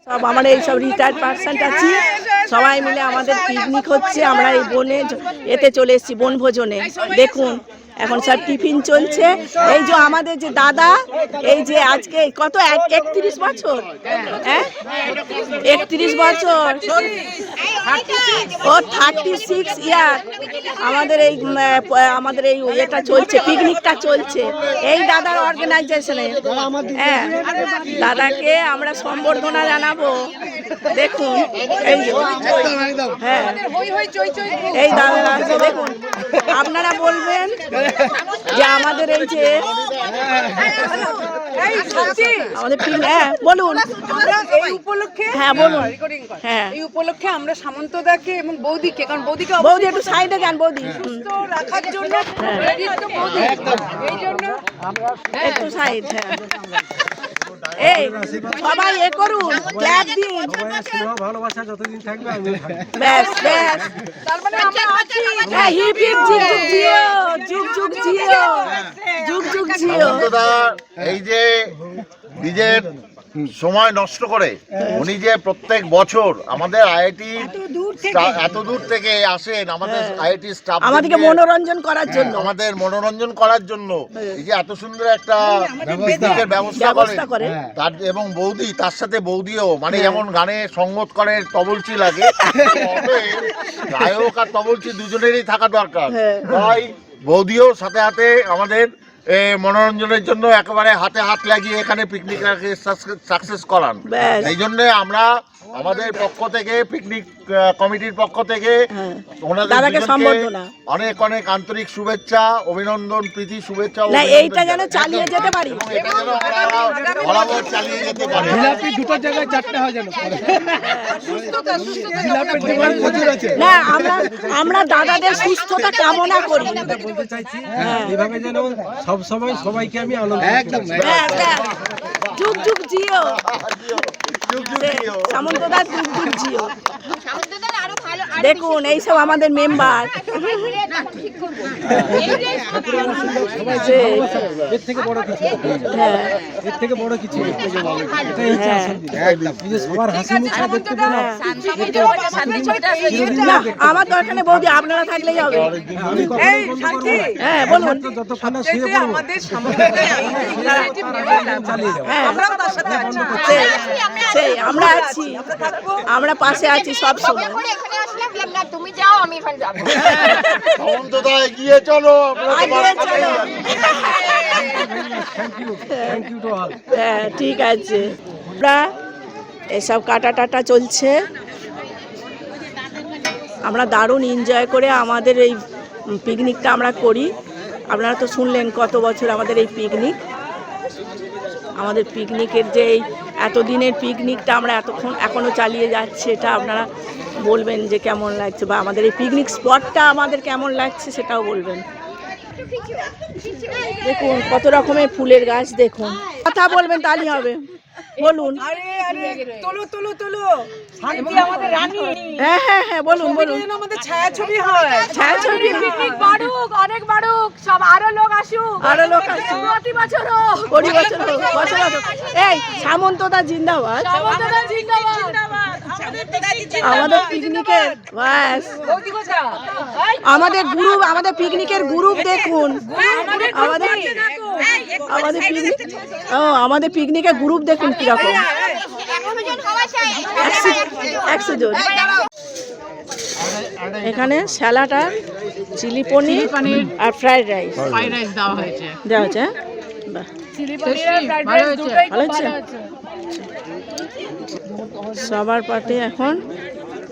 সব আমরা এই সব রিটায়ার্ড পার্সন আছি, সবাই মিলে আমাদের পিকনিক হচ্ছে। আমরা এই বনে এতে চলে এসেছি বনভোজনে। দেখুন এখন সব টিফিন চলছে। এই যে আমাদের যে দাদা, এই যে আজকে কত 31 বছর, হ্যাঁ 31 বছর, ও 36 ইয়ার আমাদের এই এটা চলছে, পিকনিকটা চলছে এই দাদার অর্গানাইজেশনে। হ্যাঁ, দাদাকে আমরা সম্বর্ধনা জানাবো। দেখুন এই হ্যাঁ এই দাদা আছে, দেখুন আপনারা বলবেন যে আমাদের এই যে আমাদের হ্যাঁ বলুন এই উপলক্ষে, হ্যাঁ বলুন, হ্যাঁ এই উপলক্ষে আমরা সামন্তদাকে এবং বৌদিকে, কারণ বৌদি একটু সাইডে যান, বৌদি সুস্থ রাখার জন্য এই জন্য একটু সাইড, হ্যাঁ এই সবাই এ করুন, ক্ল্যাপ দিন, ভালোবাসা যতদিন থাকবে ব্যাস ব্যাস, তার মানে আমরা আছি। হ্যাঁ হিপ হিপ জিও যুগ যুগ জিও যুগ যুগ জিও। এই যে নিজের সময় নষ্ট করে উনি যে প্রত্যেক বছর আমাদের আইআইটি এত দূর থেকে আসেন, আমাদের আইআইটি স্টাফ আমাদেরকে মনোরঞ্জন করার জন্য, আমাদের মনোরঞ্জন করার জন্য এই যে এত সুন্দর একটা পিকনিকের ব্যবস্থা করে তার, এবং বৌদি তার সাথে বৌদিও মানে যেমন গানে সঙ্গত করে, তবলচি লাগে, গায়ক আর তবলচি দুজনেরই থাকা দরকার। তাই বৌদিও সাথে সাথে আমাদের মনোরঞ্জনের জন্য একেবারে হাতে হাত লাগিয়ে এখানে পিকনিকটাকে সাকসেস করান। এই জন্য আমরা আমাদের পক্ষ থেকে, পিকনিক কমিটির পক্ষ থেকে ওনাদের অনেক অনেক আন্তরিক শুভেচ্ছা, অভিনন্দন, প্রীতি, শুভেচ্ছা। এইটা যেন চালিয়ে যেতে পারি, বরাবর চালিয়ে যেতে পারি। দুটো জায়গায় চারটে হয় যেন না, আমরা দাদাদের সুস্থতা কামনা করি। বলতে চাইছি এভাবে যেন সব সময় সবাইকে আমি আনন্দ একদম যুগ যুগ জিও, সামন্তদা যুগ যুগ জিও। দেখুন এইসব আমাদের মেম্বার, এর থেকে বড় কিছু, এর থেকে বড় কিছু সবার হাসি মুখটা দেখতে পেলাম। আমার দরকার নেই বৌদি, আপনারা থাকলেই হবে। হ্যাঁ বলুন, যতক্ষণ শুয়ে পড়বো সেই আমরা আছি, আমরা পাশে আছি সব সময়। তুমি যাও, আমি এখানে যাবো। সামন্তদা এগিয়ে চলো, হ্যাঁ ঠিক আছে। আমরা এসব কাটা টাটা চলছে, আমরা দারুণ এনজয় করে আমাদের এই পিকনিকটা আমরা করি। আপনারা তো শুনলেন কত বছর আমাদের এই পিকনিক, আমাদের পিকনিকের যে এই এতদিনের পিকনিকটা আমরা এখনও চালিয়ে যাচ্ছি। এটা আপনারা বলবেন যে কেমন লাগছে, বা আমাদের এই পিকনিক স্পটটা আমাদের কেমন লাগছে সেটাও বলবেন। দেখুন কত রকমের ফুলের গাছ, দেখুন কথা বলবেন তাহলেই হবে, বলুন। তোলো তোলো তোলো, আমাদের রানী। হ্যাঁ হ্যাঁ হ্যাঁ বলুন বলুন। আমাদের ছায়াছবি হয়, ছায়াছবি পিকনিক বাড়ুক, অনেক বাড়ুক, সব আরো লোক আসুক, আরো লোক আসুক, প্রতি বছর হোক, কোটি বছর হোক, বছর বছর। এই সামন্তদা জিন্দাবাদ, সামন্তদা জিন্দাবাদ। আমাদের পিকনিকের ব্যাস, আমাদের গ্রুপ, আমাদের পিকনিকের গ্রুপ দেখুন, আমাদের পিকনিকের গ্রুপ দেখুন কিরকম, 100 জন। এখানে স্যালাড আর চিলি পনির আর ফ্রাইড রাইস দেওয়া হয়েছে। বাহ, ভালো হচ্ছে। সবার পাতে এখন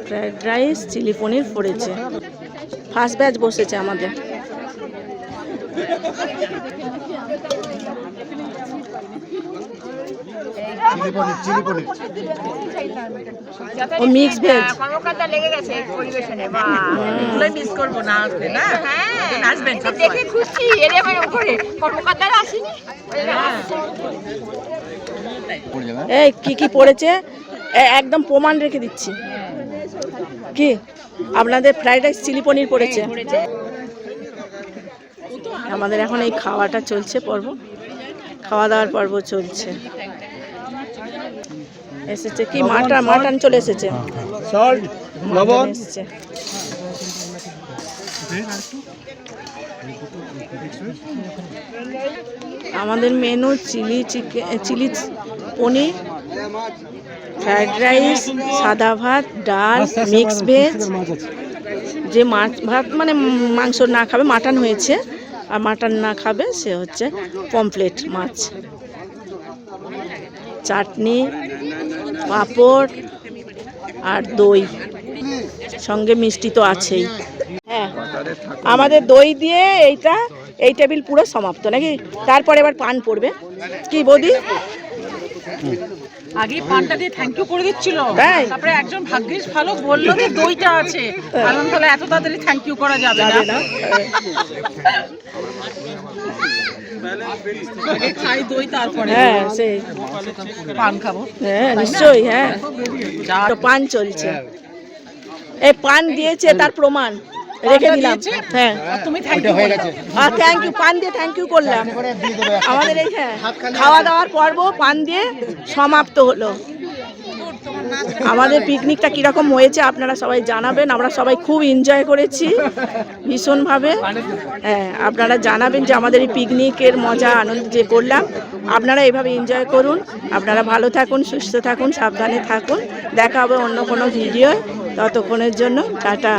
ফ্রাইড রাইস, চিলি পনির পড়েছে। ফার্স্ট ব্যাচ বসেছে আমাদের। ও মিক্স ভেজ, কর্মকর্তা লেগে গেছে পরিবেশনে। মিস করবো না, আসবে না? হ্যাঁ আসবেন, দেখে খুশি। এর উপরে কর্মকর্তারা আসেনি। এই কি কি পড়েছে একদম প্রমাণ রেখে দিচ্ছি। কি আপনাদের ফ্রাইড রাইস, চিলি পনির পড়েছে। আমাদের এখন এই খাওয়াটা চলছে, পর্ব খাওয়া দাওয়ার পর্ব চলছে। এসেছে কি মাটন চলে এসেছে, সল্ট, লবণ। এসেছে। আমাদের মেনু চিলি পনির, ফ্রাইড রাইস, সাদা ভাত, ডাল, মিক্স ভেজ। যে মাছ ভাত মানে মাংস না খাবে, মাটন হয়েছে, আর মাটন না খাবে সে হচ্ছে পমফ্লেট মাছ, চাটনি, পাঁপড় আর দই, সঙ্গে মিষ্টি তো আছেই। হ্যাঁ, আমাদের দই দিয়ে এই টেবিল পুরো সমাপ্ত নাকি? তারপরে এবার পান পড়বে কি বৌদি? আগে পানটা দিয়ে থ্যাংক ইউ করে দিচ্ছিল, তাই? তারপরে একজন ভাগ্যিস ভালো বললো যে দইটা আছে, কারণ তাহলে এত তাড়াতাড়ি থ্যাংক ইউ করা যাবে না। আগে খাই দই, তারপরে হ্যাঁ সেই পান খাবো। হ্যাঁ নিশ্চয়ই। হ্যাঁ, তো পান চলছে, এই পান দিয়েছে তার প্রমাণ রেখে দিলাম। হ্যাঁ, তুমি থ্যাংক ইউ আর থ্যাংক ইউ, পান দিয়ে থ্যাংক ইউ করলাম। আমাদের এই খাওয়া দাওয়ার পর্ব পান দিয়ে সমাপ্ত হলো। আমাদের পিকনিকটা কীরকম হয়েছে আপনারা সবাই জানাবেন। আমরা সবাই খুব এনজয় করেছি ভীষণভাবে। হ্যাঁ, আপনারা জানাবেন যে আমাদের এই পিকনিকের মজা আনন্দ যে করলাম, আপনারা এইভাবে এনজয় করুন। আপনারা ভালো থাকুন, সুস্থ থাকুন, সাবধানে থাকুন। দেখা হবে অন্য কোনো ভিডিও, ততক্ষণের জন্য টাটা।